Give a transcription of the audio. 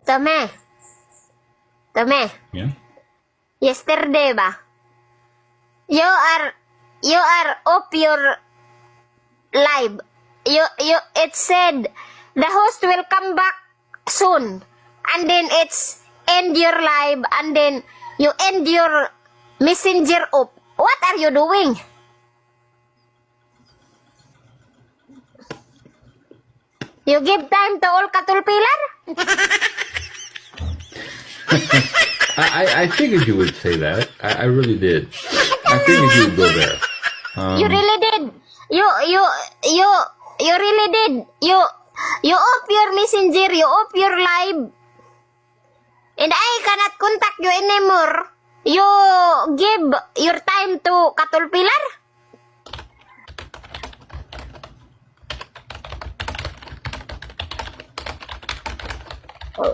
Tome. Yeah. Yesterday ba? You are off your live. It said the host will come back soon. And then it's end your live and then you end your messenger up. What are you doing? You give time to all katulpilar? I figured you would say that. I really did. I figured you would go there. You really did. You really did. You off your messenger, you off your live. And I cannot contact you anymore. You give your time to katulpilar?